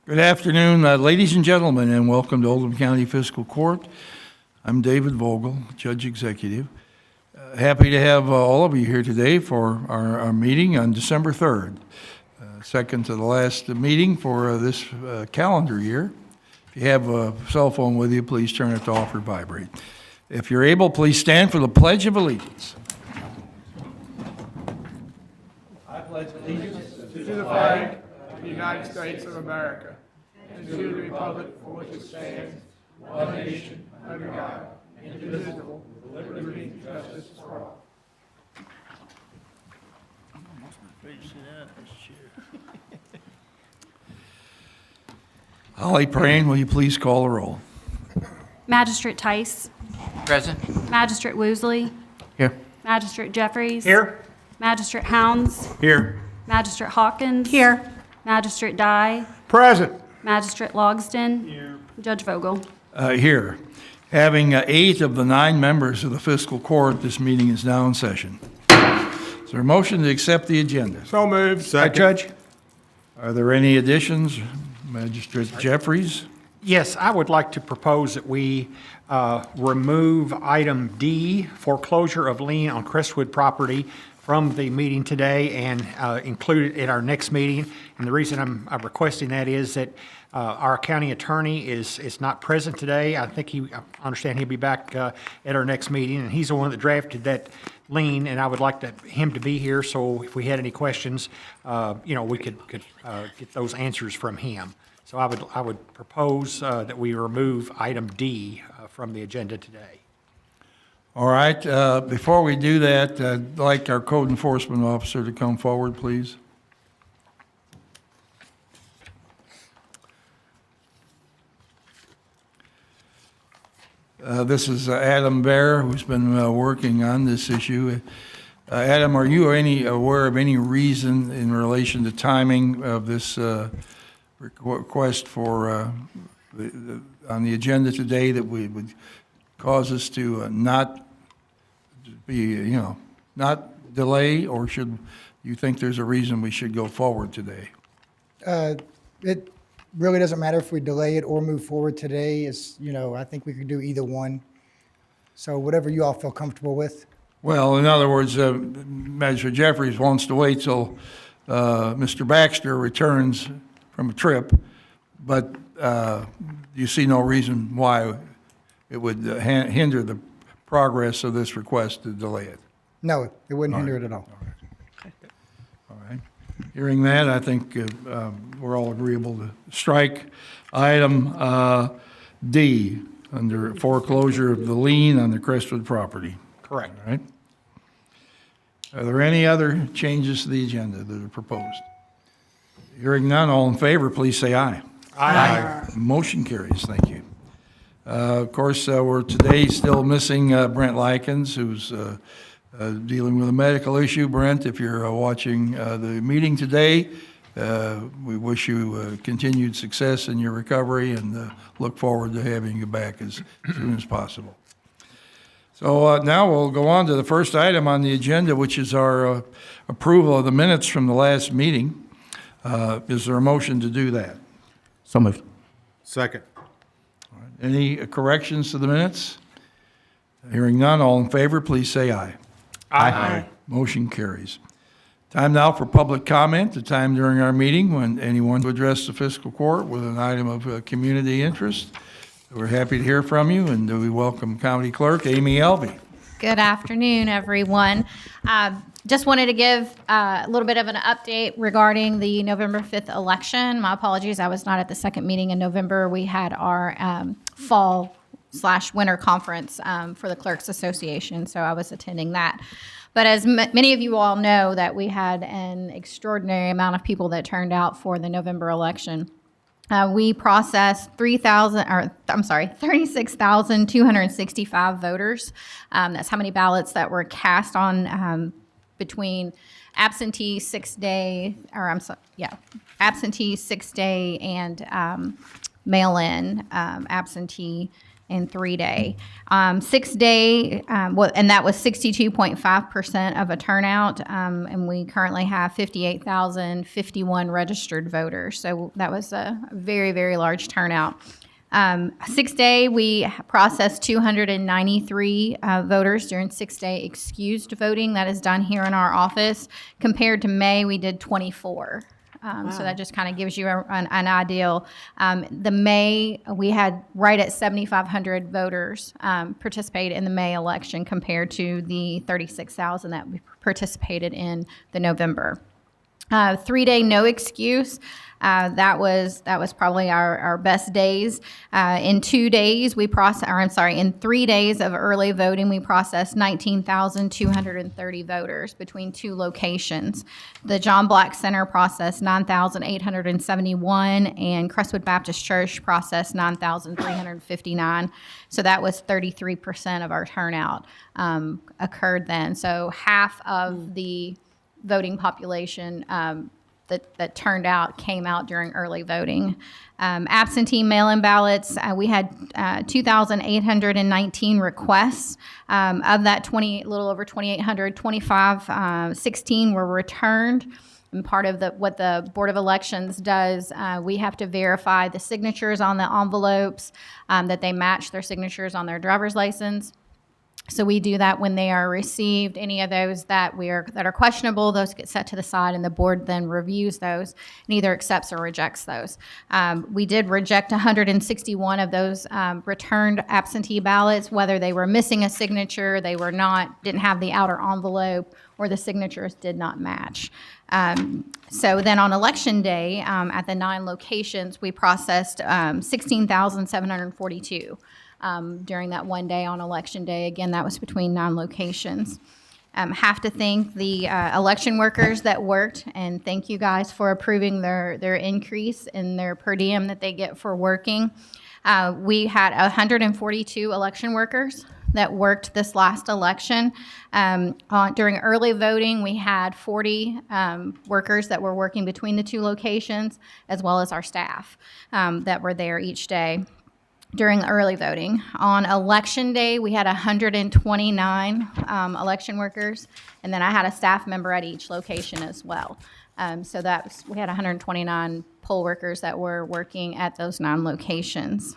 Good afternoon, ladies and gentlemen, and welcome to Oldham County Fiscal Court. I'm David Vogel, Judge Executive. Happy to have all of you here today for our meeting on December 3rd, second to the last meeting for this calendar year. If you have a cell phone with you, please turn it to off or vibrate. If you're able, please stand for the Pledge of Allegiance. I pledge allegiance to the flag of the United States of America and to the republic for which it stands, one nation, under God, indivisible, with liberty and justice for all. Holly Praying, will you please call the roll? Magistrate Tice. Present. Magistrate Woosley. Here. Magistrate Jeffries. Here. Magistrate Hounds. Here. Magistrate Hawkins. Here. Magistrate Dye. Present. Magistrate Logsdon. Here. Judge Vogel. Here. Having 8 of the 9 members of the Fiscal Court, this meeting is now in session. Is there a motion to accept the agenda? So moved. Second. Judge. Are there any additions? Magistrate Jeffries? Yes, I would like to propose that we remove item D, foreclosure of lien on Crestwood property, from the meeting today and include it at our next meeting. And the reason I'm requesting that is that our county attorney is not present today. I understand he'll be back at our next meeting, and he's the one that drafted that lien, and I would like him to be here, so if we had any questions, we could get those answers from him. So I would propose that we remove item D from the agenda today. All right. Before we do that, I'd like our code enforcement officer to come forward, please. This is Adam Bear, who's been working on this issue. Adam, are you aware of any reason in relation to timing of this request for on the agenda today that would cause us to not delay, or should you think there's a reason we should go forward today? It really doesn't matter if we delay it or move forward today. I think we could do either one. So whatever you all feel comfortable with. Well, in other words, Magistrate Jeffries wants to wait till Mr. Baxter returns from a trip, but you see no reason why it would hinder the progress of this request to delay it. No, it wouldn't hinder it at all. All right. Hearing that, I think we're all agreeable to strike item D under foreclosure of the lien on the Crestwood property. Correct. All right. Are there any other changes to the agenda that are proposed? Hearing none, all in favor, please say aye. Aye. Motion carries. Thank you. Of course, we're today still missing Brent Likens, who's dealing with a medical issue. Brent, if you're watching the meeting today, we wish you continued success in your recovery and look forward to having you back as soon as possible. So now we'll go on to the first item on the agenda, which is our approval of the minutes from the last meeting. Is there a motion to do that? So moved. Second. Any corrections to the minutes? Hearing none, all in favor, please say aye. Aye. Motion carries. Time now for public comment, the time during our meeting when anyone to address the fiscal court with an item of community interest. We're happy to hear from you, and we welcome County Clerk Amy Elvey. Good afternoon, everyone. Just wanted to give a little bit of an update regarding the November 5th election. My apologies, I was not at the second meeting in November. We had our fall/winter conference for the Clerks Association, so I was attending that. But as many of you all know, that we had an extraordinary amount of people that turned out for the November election. We processed 36,265 voters. That's how many ballots that were cast on between absentee 6-day, absentee 6-day and mail-in absentee and 3-day. 6-day, and that was 62.5% of a turnout, and we currently have 58,051 registered voters. So that was a very, very large turnout. 6-day, we processed 293 voters during 6-day excused voting. That is done here in our office. Compared to May, we did 24. So that just kind of gives you an idea. The May, we had right at 7,500 voters participate in the May election compared to the 36,000 that we participated in the November. 3-day no excuse. That was probably our best days. In 2 days, in 3 days of early voting, we processed 19,230 voters between 2 locations. The John Black Center processed 9,871, and Crestwood Baptist Church processed 9,359. So that was 33% of our turnout occurred then. So half of the voting population that turned out came out during early voting. Absentee mail-in ballots, we had 2,819 requests. Of that, little over 2,800, 16 were returned. And part of what the Board of Elections does, we have to verify the signatures on the envelopes, that they match their signatures on their driver's license. So we do that when they are received. Any of those that are questionable, those get set to the side, and the board then reviews those and either accepts or rejects those. We did reject 161 of those returned absentee ballots, whether they were missing a signature, didn't have the outer envelope, or the signatures did not match. So then on election day, at the 9 locations, we processed 16,742. During that one day on election day. Again, that was between 9 locations. Have to thank the election workers that worked, and thank you guys for approving their increase in their per diem that they get for working. We had 142 election workers that worked this last election. During early voting, we had 40 workers that were working between the 2 locations, as well as our staff that were there each day during early voting. On election day, we had 129 election workers, and then I had a staff member at each location as well. So we had 129 poll workers that were working at those 9 locations.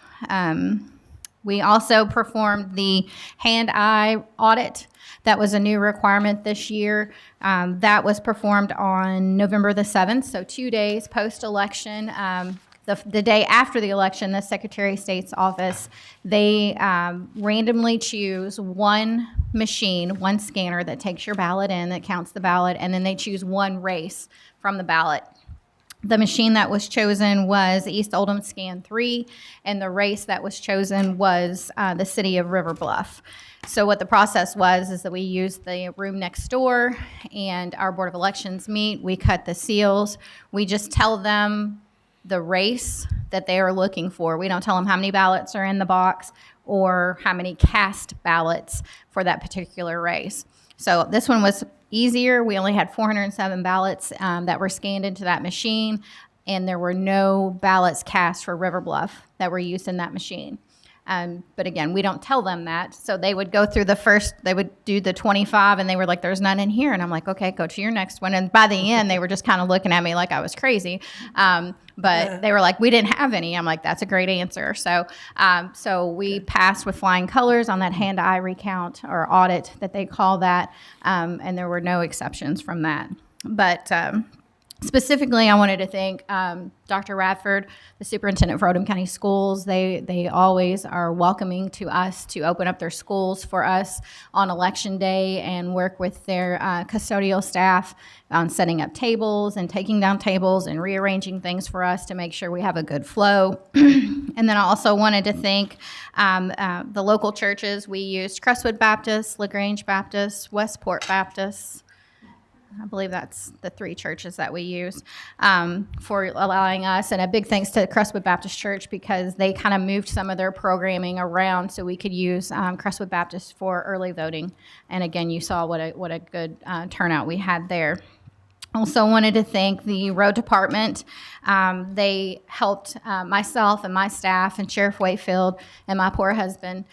We also performed the hand-eye audit. That was a new requirement this year. That was performed on November the 7th, so 2 days post-election. The day after the election, the Secretary of State's office, they randomly choose one machine, one scanner that takes your ballot in, that counts the ballot, and then they choose one race from the ballot. The machine that was chosen was East Oldham Scan 3, and the race that was chosen was the city of River Bluff. So what the process was is that we used the room next door, and our Board of Elections meet. We cut the seals. We just tell them the race that they are looking for. We don't tell them how many ballots are in the box or how many cast ballots for that particular race. So this one was easier. We only had 407 ballots that were scanned into that machine, and there were no ballots cast for River Bluff that were used in that machine. But again, we don't tell them that. So they would go through they would do the 25, and they were like, there's none in here. And I'm like, okay, go to your next one. And by the end, they were just kind of looking at me like I was crazy. But they were like, we didn't have any. I'm like, that's a great answer. So we passed with flying colors on that hand-eye recount or audit that they call that. And there were no exceptions from that. But specifically, I wanted to thank Dr. Radford, the superintendent for Oldham County Schools. They always are welcoming to us to open up their schools for us on election day and work with their custodial staff on setting up tables and taking down tables and rearranging things for us to make sure we have a good flow. And then I also wanted to thank the local churches. We used Crestwood Baptist, LaGrange Baptist, Westport Baptist. I believe that's the 3 churches that we use for allowing us. And a big thanks to Crestwood Baptist Church, because they kind of moved some of their programming around so we could use Crestwood Baptist for early voting. And again, you saw what a good turnout we had there. Also wanted to thank the road department. They helped myself and my staff and Sheriff Wakefield and my poor husband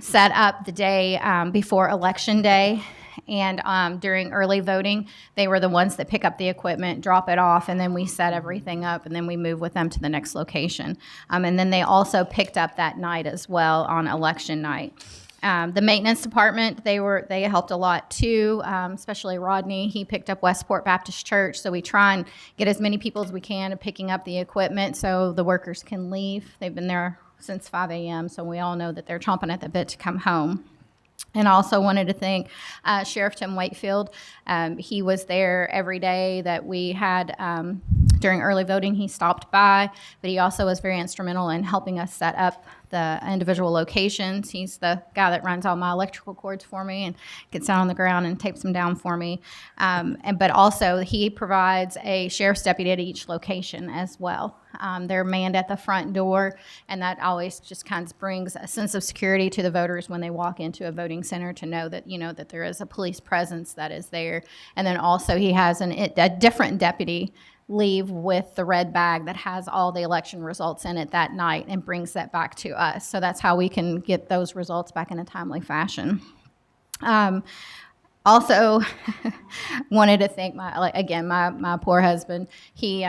set up the day before Election Day. And during early voting, they were the ones that pick up the equipment, drop it off, and then we set everything up, and then we move with them to the next location. And then they also picked up that night as well on election night. The maintenance department, they helped a lot too, especially Rodney. He picked up Westport Baptist Church, so we try and get as many people as we can picking up the equipment so the workers can leave. They've been there since 5 a.m., so we all know that they're chomping at the bit to come home. And also wanted to thank Sheriff Tim Wakefield. He was there every day that we had during early voting. He stopped by, but he also was very instrumental in helping us set up the individual locations. He's the guy that runs all my electrical cords for me and gets down on the ground and tapes them down for me. But also he provides a sheriff's deputy at each location as well. They're manned at the front door, and that always just kind of brings a sense of security to the voters when they walk into a voting center to know that, that there is a police presence that is there. And then also he has a different deputy leave with the red bag that has all the election results in it that night and brings that back to us. So that's how we can get those results back in a timely fashion. Also, wanted to thank my poor husband. He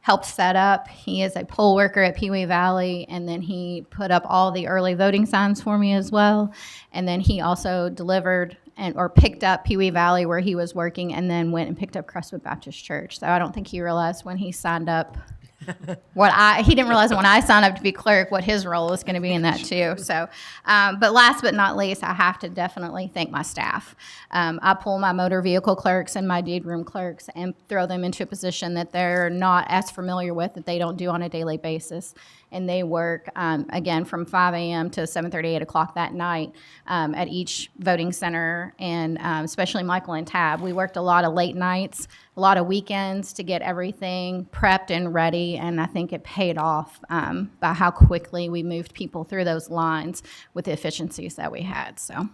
helped set up. He is a poll worker at Pewee Valley, and then he put up all the early voting signs for me as well. And then he also delivered or picked up Pewee Valley where he was working, and then went and picked up Crestwood Baptist Church. So I don't think he realized when he signed up he didn't realize when I signed up to be clerk what his role was going to be in that too. So, but last but not least, I have to definitely thank my staff. I pull my motor vehicle clerks and my deed room clerks and throw them into a position that they're not as familiar with, that they don't do on a daily basis. And they work, again, from 5 a.m. to 7:30, 8 o'clock that night at each voting center, and especially Michael and Tab. We worked a lot of late nights, a lot of weekends to get everything prepped and ready, and I think it paid off by how quickly we moved people through those lines with the efficiencies that we had. So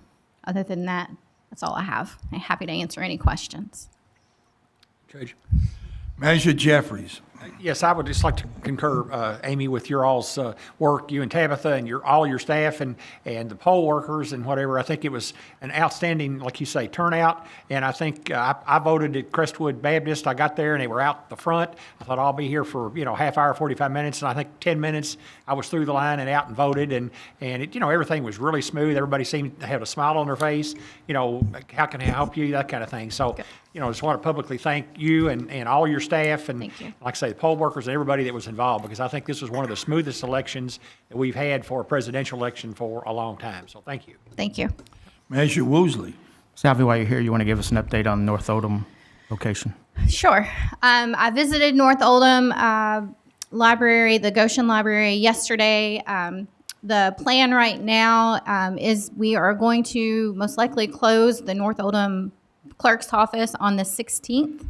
other than that, that's all I have. I'm happy to answer any questions. Judge? Manager Jeffries. Yes, I would just like to concur, Amy, with your all's work, you and Tabitha and all your staff and the poll workers and whatever. I think it was an outstanding, like you say, turnout. And I think I voted at Crestwood Baptist. I got there and they were out the front. I thought I'll be here for half hour, 45 minutes, and I think 10 minutes I was through the line and out and voted. And it, everything was really smooth. Everybody seemed to have a smile on their face. How can I help you? That kind of thing. So. Just want to publicly thank you and all your staff and, Thank you. like I say, the poll workers and everybody that was involved, because I think this was one of the smoothest elections that we've had for a presidential election for a long time. So thank you. Thank you. Manager Woosley. Salvi, while you're here, you want to give us an update on North Oldham location? Sure. I visited North Oldham Library, the Goshen Library, yesterday. The plan right now is we are going to most likely close the North Oldham clerk's office on the 16th.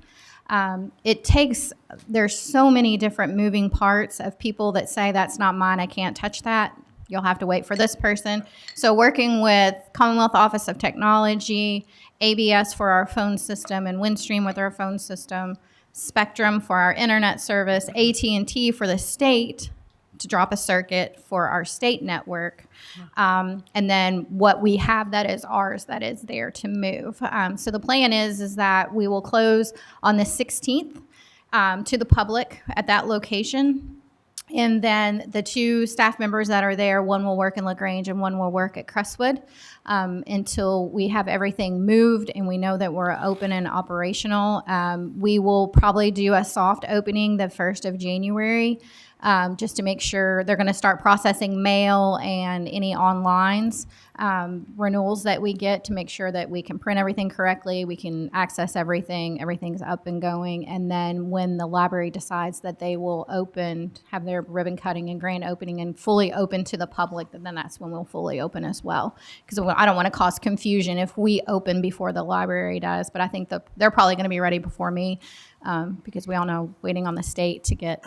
There's so many different moving parts of people that say, that's not mine, I can't touch that. You'll have to wait for this person. So working with Commonwealth Office of Technology, ABS for our phone system, and Windstream with our phone system, Spectrum for our internet service, AT&T for the state to drop a circuit for our state network. And then what we have that is ours, that is there to move. So the plan is that we will close on the 16th to the public at that location. And then the two staff members that are there, one will work in LaGrange and one will work at Crestwood until we have everything moved and we know that we're open and operational. We will probably do a soft opening the 1st of January. Just to make sure they're going to start processing mail and any onlines, renewals that we get to make sure that we can print everything correctly, we can access everything, everything's up and going. And then when the library decides that they will have their ribbon cutting and grand opening and fully open to the public, then that's when we'll fully open as well. Because I don't want to cause confusion if we open before the library does, but I think they're probably going to be ready before me because we all know waiting on the state to get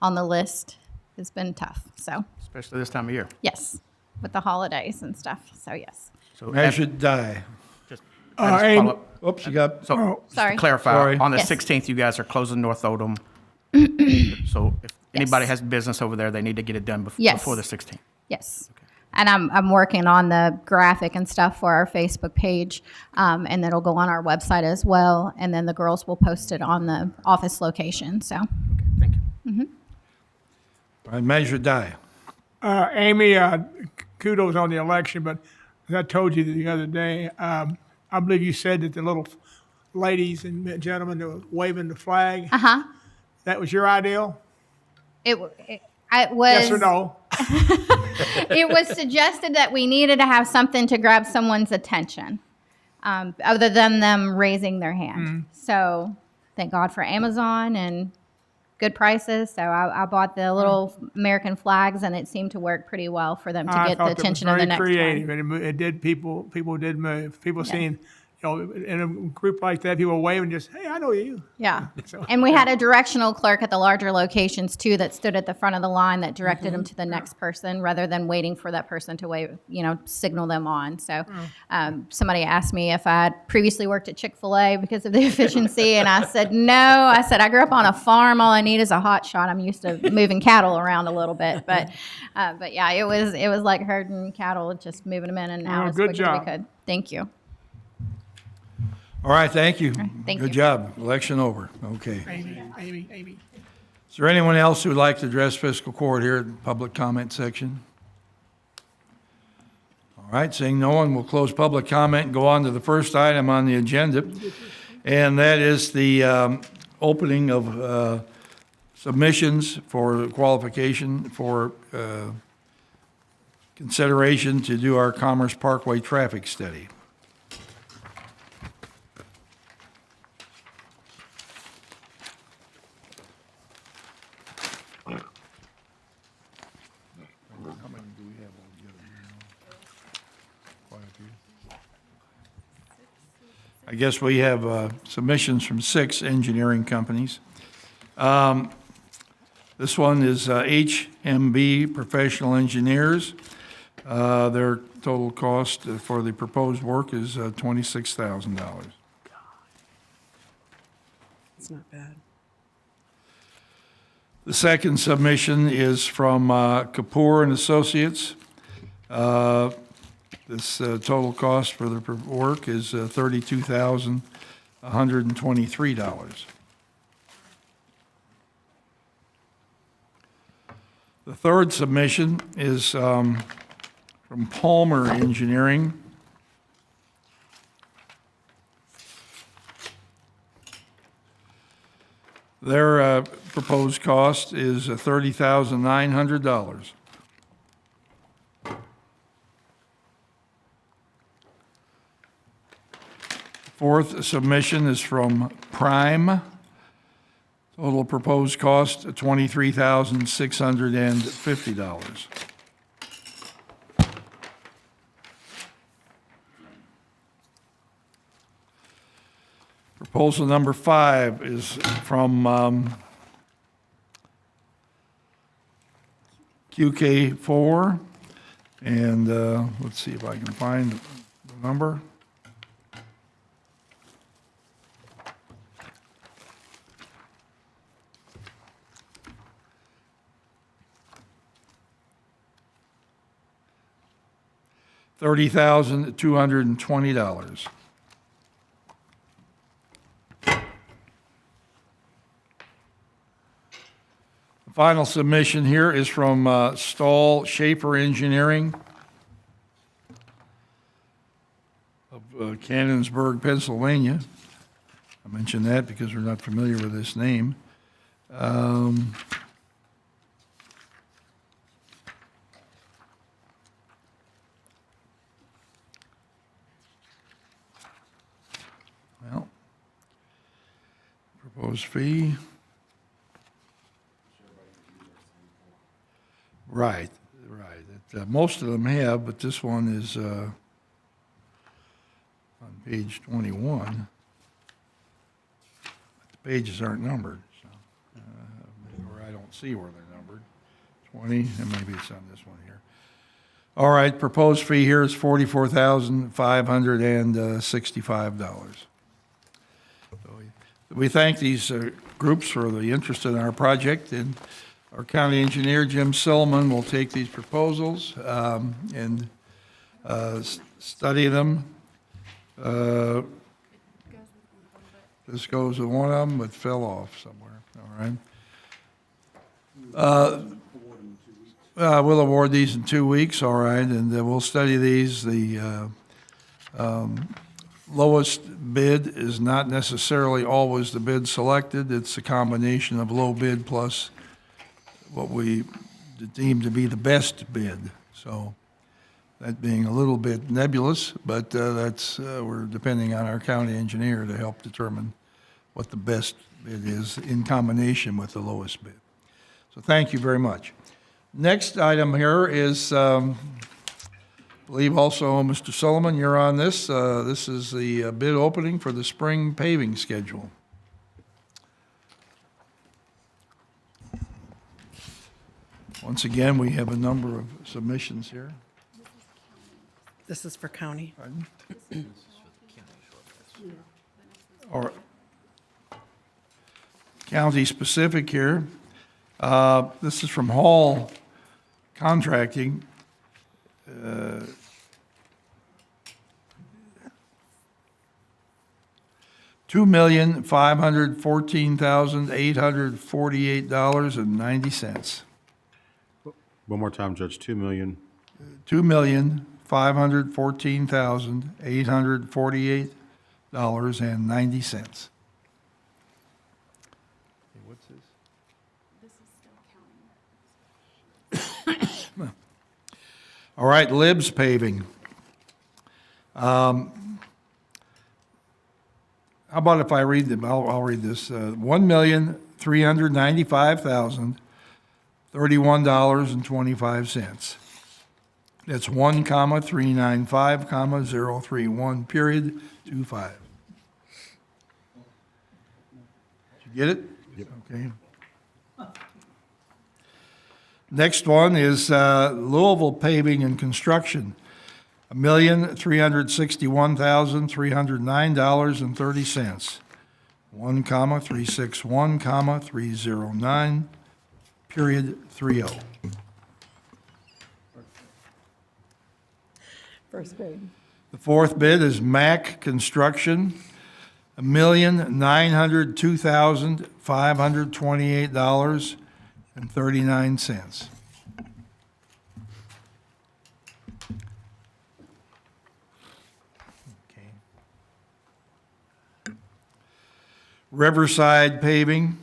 on the list has been tough. So Especially this time of year. yes, with the holidays and stuff. So yes. So Manager Dye. Just Amy, Follow-up. Oops, you got, So, just Sorry. to clarify, Sorry. on the Yes. 16th, you guys are closing North Oldham. So if anybody has business over there, they need to get it done Yes. before the 16th. Yes. And I'm working on the graphic and stuff for our Facebook page, and that'll go on our website as well. And then the girls will post it on the office location. So, Thank you. all right, Measure Die. Amy, kudos on the election, but as I told you the other day, I believe you said that the little ladies and gentlemen that were waving the flag, that was your ideal? it was. Yes or no? It was suggested that we needed to have something to grab someone's attention, other than them raising their hand. So, thank God for Amazon and good prices. So I bought the little American flags, and it seemed to work pretty well for them to I get the thought that was attention of the very next creative, one. and it did people did move. People seeing, in a group like that, people waving, just, hey, I know you. Yeah. So- And we had a directional clerk at the larger locations too that stood at the front of the line that directed them to the next person rather than waiting for that person to wave, signal them on. So somebody asked me if I had previously worked at Chick-fil-A because of the efficiency. And I said, no. I said, I grew up on a farm. All I need is a hot shot. I'm used to moving cattle around a little bit. But yeah, it was like herding cattle, just moving them in and out as good quick as job. we could. Thank you. All right, thank you. thank Good you. job. Election over. Okay. Amy. Is there anyone else who would like to address fiscal court here in the public comment section? All right, seeing no one, we'll close public comment and go on to the first item on the agenda. And that is the opening of submissions for qualification for consideration to do our Commerce Parkway traffic study. I guess we have submissions from 6 engineering companies. This one is HMB Professional Engineers. Their total cost for the proposed work is $26,000. It's not bad. The second submission is from Kapoor and Associates. This total cost for the work is $32,123. The third submission is from Palmer Engineering. Their proposed cost is $30,900. Fourth submission is from Prime. Total proposed cost, $23,650. Proposal number 5 is from QK4, and let's see if I can find the number. $30,220. The final submission here is from Stahl Schaefer Engineering of Cannonsburg, Pennsylvania. I mention that because we're not familiar with this name. Well, proposed fee. Right. Most of them have, but this one is on page 21. The pages aren't numbered, so, or I don't see where they're numbered. 20, and maybe it's on this one here. All right, proposed fee here is $44,565. We thank these groups for the interest in our project, and our county engineer, Jim Silliman, will take these proposals and study them. This goes with one of them, but fell off somewhere, all right? We'll award these in 2 weeks, all right, and we'll study these. The lowest bid is not necessarily always the bid selected. It's a combination of low bid plus what we deem to be the best bid. So that being a little bit nebulous, but that's we're depending on our county engineer to help determine what the best bid is in combination with the lowest bid. So thank you very much. Next item here is, I believe also, Mr. Sullivan, you're on this. This is the bid opening for the spring paving schedule. Once again, we have a number of submissions here. This is for county. Or county specific here. This is from Hall Contracting. $2,514,848.90. One more time, Judge, 2 million. $2,514,848.90. What's this? All right, Libs Paving. How about if I read them? I'll read this. $1,395,031.25. That's 1,395,031 period 25. Did you get it? Yep. Okay. Next one is Louisville Paving and Construction, $1,361,309.30. 1,361,309, period 30. First grade. The fourth bid is Mack Construction, $1,902,528.39. Okay. Riverside Paving,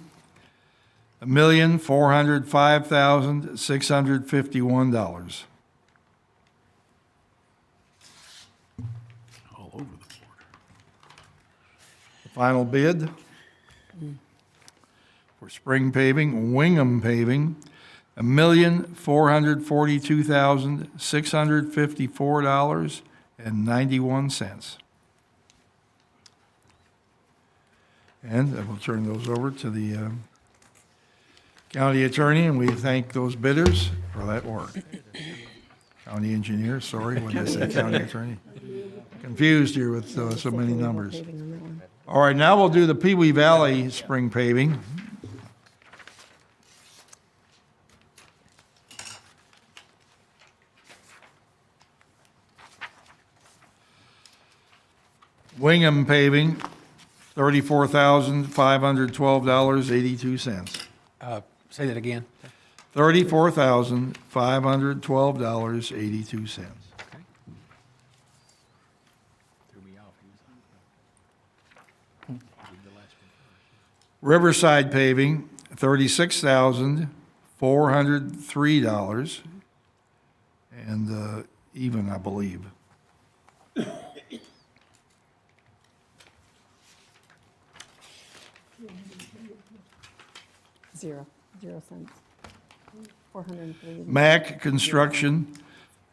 $1,405,651. All over the board. The final bid for spring paving, Wingham Paving, $1,442,654.91. And I will turn those over to the county attorney, and we thank those bidders for that work. County engineer, sorry, when I say county attorney. Confused here with so many numbers. All right, now we'll do the Pee Wee Valley spring paving. Wingham Paving, $34,512.82. Say that again. $34,512.82. Riverside Paving, $36,403, and even, I believe. Zero cents. 403. Mack Construction,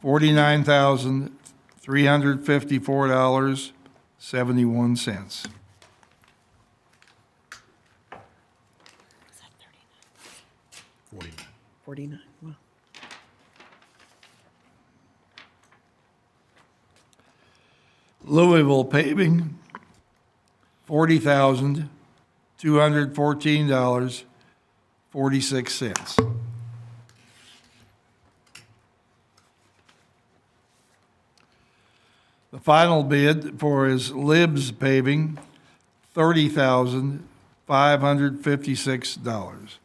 $49,354.71. 49. Wow. Louisville Paving, $40,214.46. The final bid for is Libs Paving, $30,556.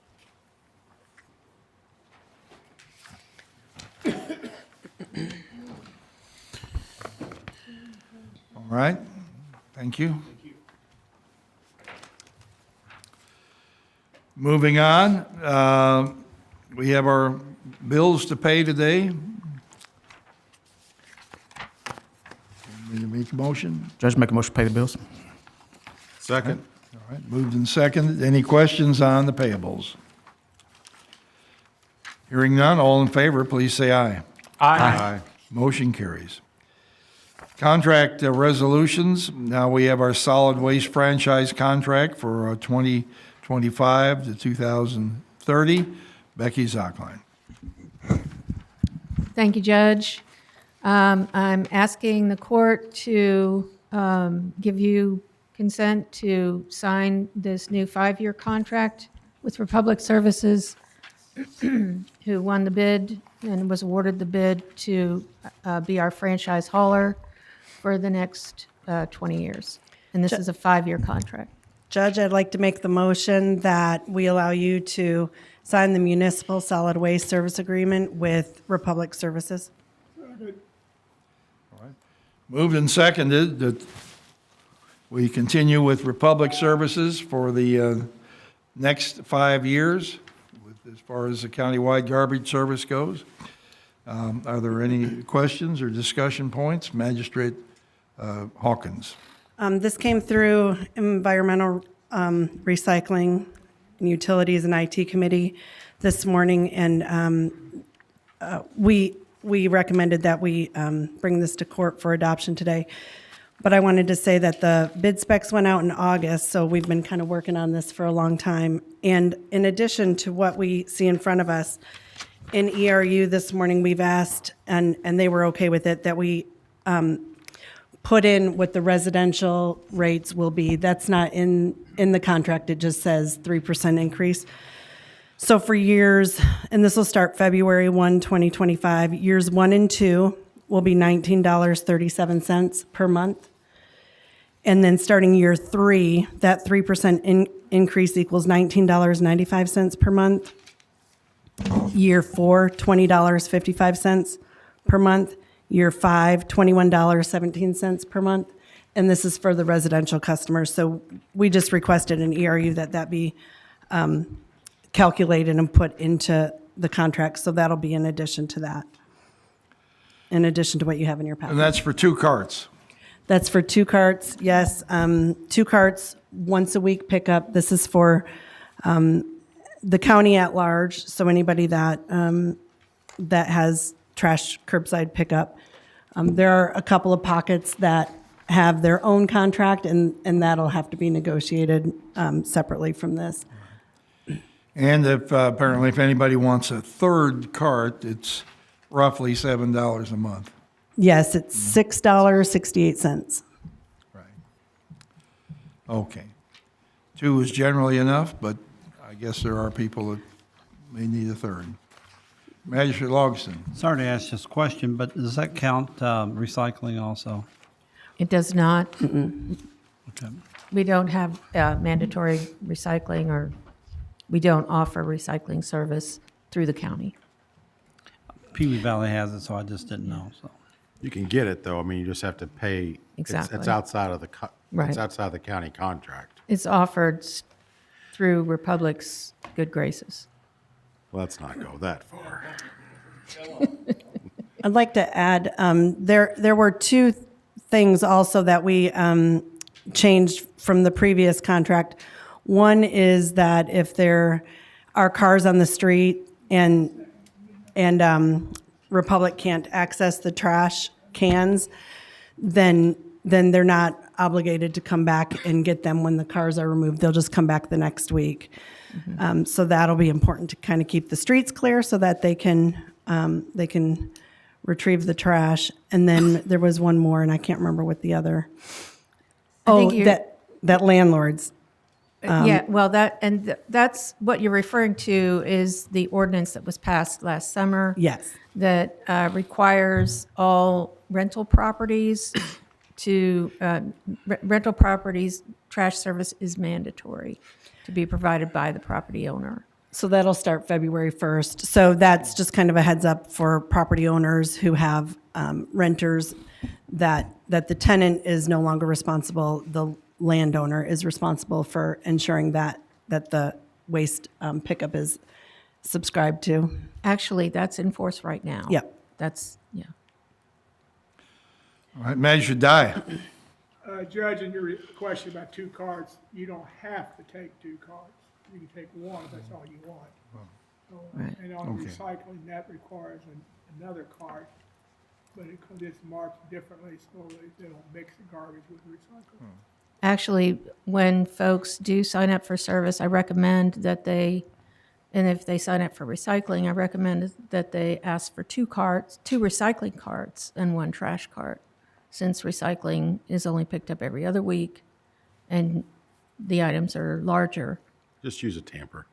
All right, thank you. Moving on, we have our bills to pay today. Need to make a motion? Judge, make a motion to pay the bills. Second. All right, moved and seconded. Any questions on the payables? Hearing none, all in favor, please say aye. Aye. Motion carries. Contract resolutions. Now we have our solid waste franchise contract for 2025 to 2030. Becky Zockline. Thank you, Judge. I'm asking the court to give you consent to sign this new 5-year contract with Republic Services, who won the bid and was awarded the bid to be our franchise hauler for the next 20 years. And this is a 5-year contract. Judge, I'd like to make the motion that we allow you to sign the municipal solid waste service agreement with Republic Services. Moved and seconded that we continue with Republic Services for the next 5 years as far as the countywide garbage service goes. Are there any questions or discussion points? Magistrate Hawkins. This came through Environmental Recycling and Utilities and IT Committee this morning, and we recommended that we bring this to court for adoption today. But I wanted to say that the bid specs went out in August, so we've been kind of working on this for a long time. And in addition to what we see in front of us, in ERU this morning, we've asked, and they were okay with it, that we put in what the residential rates will be. That's not in the contract. It just says 3% increase. So for years, and this will start February 1, 2025, years 1 and 2 will be $19.37 per month. And then starting year 3, that 3% increase equals $19.95 per month. Year 4, $20.55 per month. Year 5, $21.17 per month. And this is for the residential customers. So we just requested an ERU that be calculated and put into the contract. So that'll be in addition to that, in addition to what you have in your packet. And that's for 2 carts. That's for 2 carts, yes. 2 carts, once a week pickup. This is for the county at large, so anybody that that has trash curbside pickup. There are a couple of pockets that have their own contract, and that'll have to be negotiated separately from this. And if, apparently, if anybody wants a 3rd cart, it's roughly $7 a month. Yes, it's $6.68. Right. Okay. 2 is generally enough, but I guess there are people that may need a 3rd. Magistrate Logston. Sorry to ask this question, but does that count recycling also? It does not. Okay. We don't have mandatory recycling, or we don't offer recycling service through the county. Pewee Valley has it, so I just didn't know, so. You can get it, though. I mean, you just have to pay. Exactly. It's outside of the, Right. it's outside the county contract. It's offered through Republic's good graces. Let's not go that far. I'd like to add, there were 2 things also that we changed from the previous contract. One is that if there are cars on the street and Republic can't access the trash cans, then they're not obligated to come back and get them when the cars are removed. They'll just come back the next week. So that'll be important to kind of keep the streets clear so that they can retrieve the trash. And then there was one more, and I can't remember what the other. I think Oh, you're- that landlords. Yeah, well, that's what you're referring to is the ordinance that was passed last summer. Yes. That requires all rental properties rental properties, trash service is mandatory to be provided by the property owner. So that'll start February 1st. So that's just kind of a heads up for property owners who have renters that the tenant is no longer responsible. The landowner is responsible for ensuring that the waste pickup is subscribed to. Actually, that's in force right now. Yep. That's, yeah. All right, Magistrate Dye. Judge, in your question about 2 cards, you don't have to take 2 cards. You can take 1 if that's all you want. So, Right. and on Okay. recycling, that requires another card, but it's marked differently so they don't mix the garbage with recycling. Actually, when folks do sign up for service, I recommend that and if they sign up for recycling, I recommend that they ask for 2 recycling cards and 1 trash cart, since recycling is only picked up every other week and the items are larger. Just use a tamper.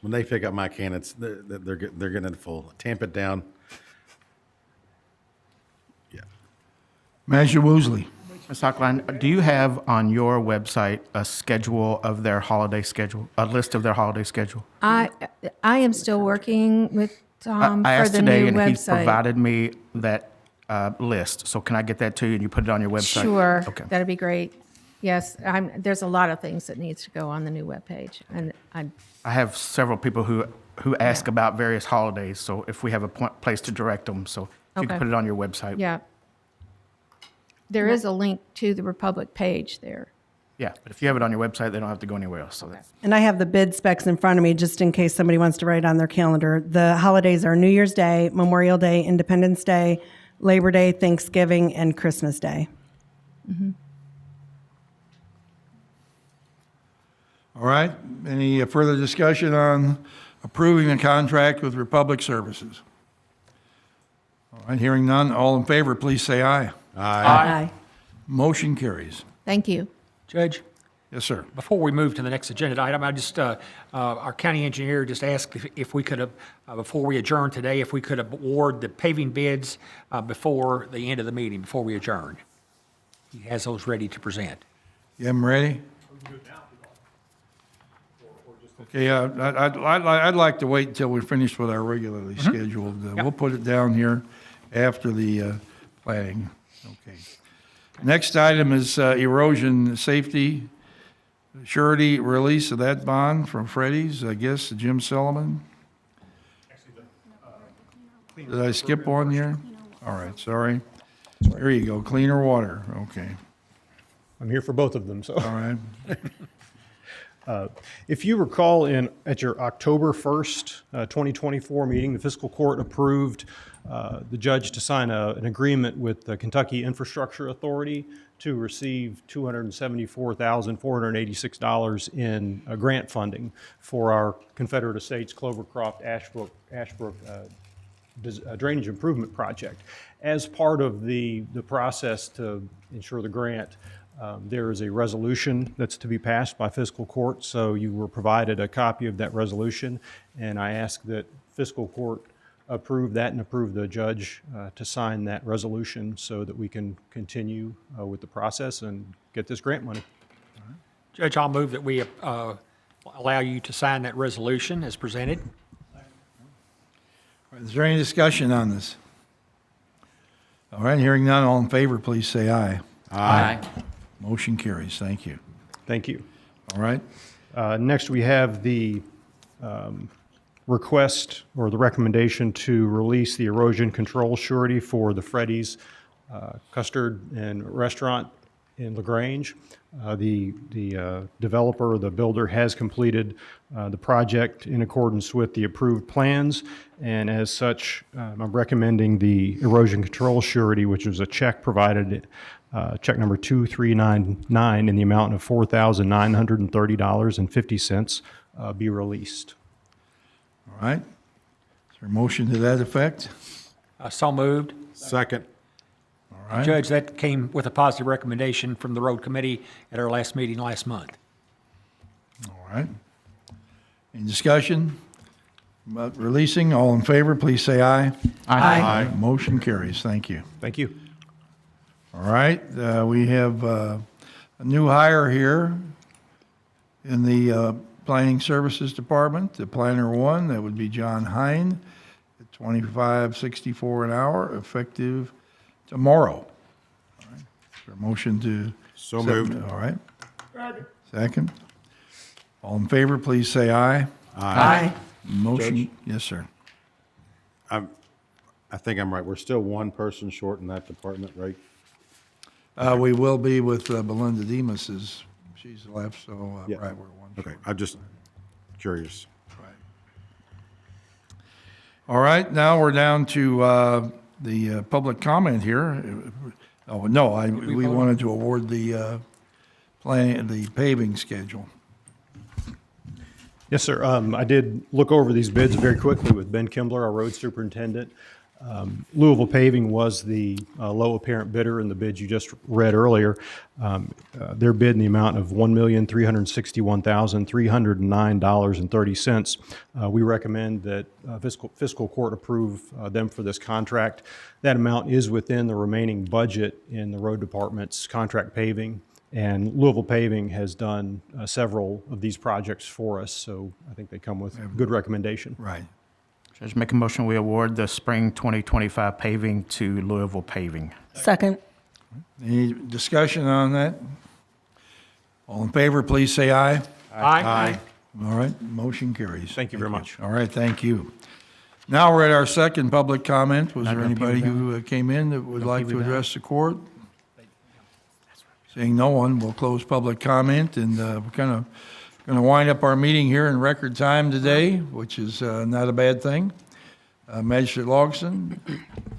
When they pick up my can, they're getting it full. Tamp it down. Yeah. Magistrate Woosley. Ms. Hochline, do you have on your website a schedule of their holiday schedule, a list of their holiday schedule? I am still working with Tom I for asked the today, new and he's website. provided me that list. So can I get that to you and you put it on your website? Sure, Okay. that'd be great. Yes, there's a lot of things that needs to go on the new webpage, and I have several people who ask about various holidays, so if we have a place to direct them, so if you Okay. can put it on your website. yeah. There is a link to the Republic page there. Yeah, but if you have it on your website, they don't have to go anywhere else. So that's, And I have the bid specs in front of me, just in case somebody wants to write on their calendar. The holidays are New Year's Day, Memorial Day, Independence Day, Labor Day, Thanksgiving, and Christmas Day. All right, any further discussion on approving the contract with Republic Services? All right, hearing none, all in favor, please say aye. Aye. Motion carries. Thank you. Judge? Yes, sir. Before we move to the next agenda item, I just, our county engineer just asked if we could have, before we adjourn today, if we could award the paving bids before the end of the meeting, before we adjourn. He has those ready to present. You have them ready? Okay, I'd like to wait until we're finished with our regularly scheduled. We'll put it down here after the planning. Okay. Next item is erosion safety surety release of that bond from Freddie's, I guess, Jim Sullivan. Did I skip one here? All right, sorry. There you go, cleaner water, okay, I'm here for both of them, so. all right. If you recall, at your October 1st, 2024 meeting, the fiscal court approved the judge to sign an agreement with the Kentucky Infrastructure Authority to receive $274,486 in grant funding for our Confederate Estates Clovercroft Ashbrook drainage improvement project. As part of the process to ensure the grant, there is a resolution that's to be passed by fiscal court, so you were provided a copy of that resolution, and I ask that fiscal court approve that and approve the judge to sign that resolution so that we can continue with the process and get this grant money. Judge, I'll move that we allow you to sign that resolution as presented. Is there any discussion on this? All right, hearing none, all in favor, please say aye. Aye. Motion carries, thank you. Thank you. All right, Next, we have the request or the recommendation to release the erosion control surety for the Freddy's Custard and Restaurant in LaGrange. The developer, the builder, has completed the project in accordance with the approved plans, and as such, I'm recommending the erosion control surety, which was a check provided, check number 2399 in the amount of $4,930.50, be released. all right. Is there a motion to that effect? So moved. Second. All right. Judge, that came with a positive recommendation from the road committee at our last meeting last month. All right. Any discussion about releasing? All in favor, please say aye. Aye. Motion carries. Thank you. Thank you. All right, we have a new hire here in the Planning Services Department, the Planner 1, that would be John Hine, at $25.64 an hour, effective tomorrow. All right. Is there a motion to? So moved. All right. Second. All in favor, please say aye. Aye. Motion, yes, sir. I think I'm right. We're still one person short in that department, right? We will be with Belinda Demas's, she's left, so, Yeah. right, we're one Okay, short. I'm just curious. All right, now we're down to the public comment here. Oh, no, we wanted to award the the paving schedule. Yes, sir. I did look over these bids very quickly with Ben Kimbler, our road superintendent. Louisville Paving was the low apparent bidder in the bids you just read earlier. Their bid in the amount of $1,361,309.30. We recommend that fiscal court approve them for this contract. That amount is within the remaining budget in the road department's contract paving. And Louisville Paving has done several of these projects for us, so I think they come with good recommendation. Right. Judge, make a motion, we award the spring 2025 paving to Louisville Paving. Second. Any discussion on that? All in favor, please say aye. Aye. All right, motion carries. Thank you very much. All right, thank you. Now we're at our second public comment. Was there Not gonna anybody pee who came in that would like pee to me address the court? Seeing no one, we'll close public comment, and we're going to wind up our meeting here in record time today, which is not a bad thing. Magistrate Logson?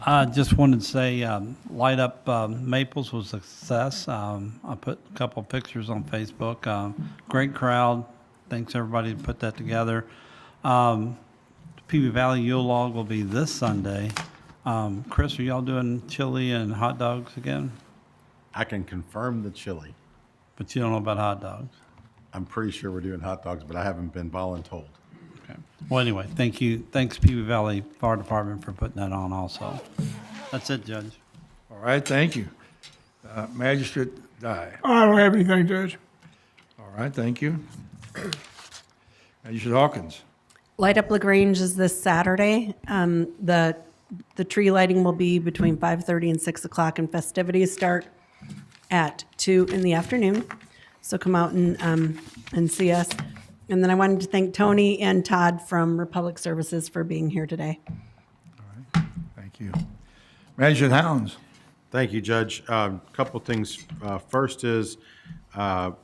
I just wanted to say, Light Up Maples was a success. I put a couple of pictures on Facebook. Great crowd. Thanks everybody who put that together. Peavy Valley Yule Log will be this Sunday. Chris, are y'all doing chili and hot dogs again? I can confirm the chili. But you don't know about hot dogs. I'm pretty sure we're doing hot dogs, but I haven't been voluntold. Okay. Well, anyway, thank you. Thanks Peavy Valley Fire Department for putting that on also. That's it, Judge. All right, thank you. Magistrate Dye? I don't have anything, Judge. All right, thank you. Magistrate Hawkins? Light Up LaGrange is this Saturday. The tree lighting will be between 5:30 and 6 o'clock, and festivities start at 2 in the afternoon. So come out and see us. And then I wanted to thank Tony and Todd from Republic Services for being here today. Thank you. Magistrate Hounds? Thank you, Judge. Couple things. First is, the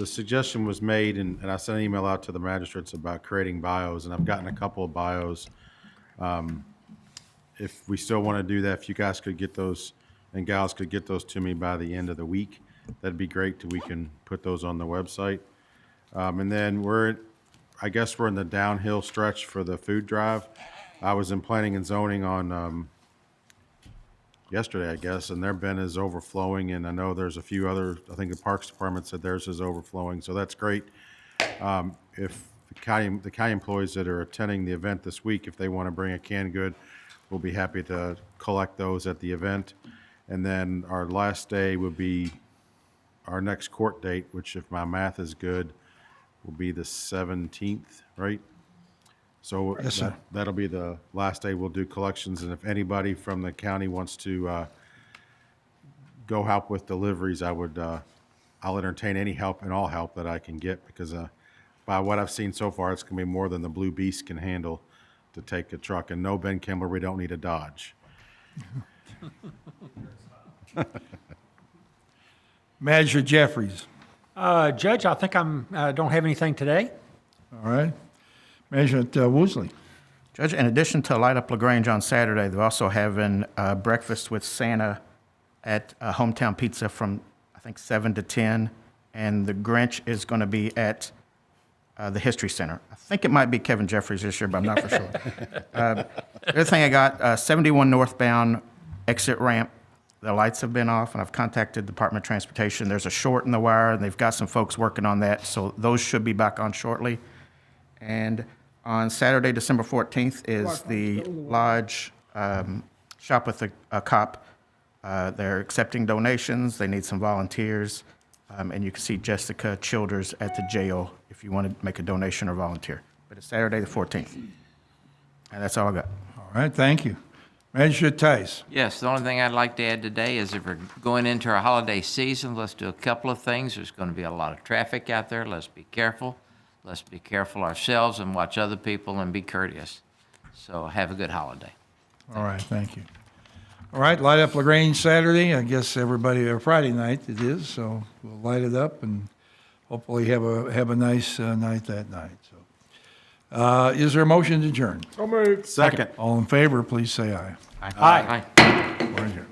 suggestion was made, and I sent an email out to the magistrates about creating bios, and I've gotten a couple of bios. If we still want to do that, if you guys could get those, and gals could get those to me by the end of the week, that'd be great, we can put those on the website. And then I guess we're in the downhill stretch for the food drive. I was in planning and zoning on yesterday, I guess, and their bin is overflowing, and I know there's a few other, I think the Parks Department said theirs is overflowing, so that's great. If the county employees that are attending the event this week, if they want to bring a canned good, we'll be happy to collect those at the event. And then our last day would be our next court date, which if my math is good, will be the 17th, right? So Yes, sir. that'll be the last day we'll do collections, and if anybody from the county wants to go help with deliveries, I'll entertain any help and all help that I can get, because by what I've seen so far, it's gonna be more than the Blue Beast can handle to take a truck. And no, Ben Kimbler, we don't need a Dodge. Magistrate Jeffries? Judge, I think don't have anything today. All right. Magistrate Woosley? Judge, in addition to Light Up LaGrange on Saturday, they're also having breakfast with Santa at Hometown Pizza from, I think, 7 to 10. And the Grinch is going to be at the History Center. I think it might be Kevin Jeffries this year, but I'm not for sure. The other thing I got, 71 northbound exit ramp. The lights have been off, and I've contacted the Department of Transportation. There's a short in the wire, and they've got some folks working on that, so those should be back on shortly. And on Saturday, December 14th, is the Lodge Shop with a Cop. They're accepting donations. They need some volunteers. And you can see Jessica Childers at the jail if you want to make a donation or volunteer. But it's Saturday, the 14th. And that's all I got. All right, thank you. Magistrate Tice. Yes, the only thing I'd like to add today is if we're going into our holiday season, let's do a couple of things. There's going to be a lot of traffic out there. Let's be careful. Let's be careful ourselves and watch other people and be courteous. So have a good holiday. All right, thank you. All right, light up LaGrange Saturday. I guess everybody, or Friday night it is, so we'll light it up and hopefully have a nice night that night. So, is there a motion to adjourn? So moved. Second. All in favor, please say aye. Aye. We're adjourned.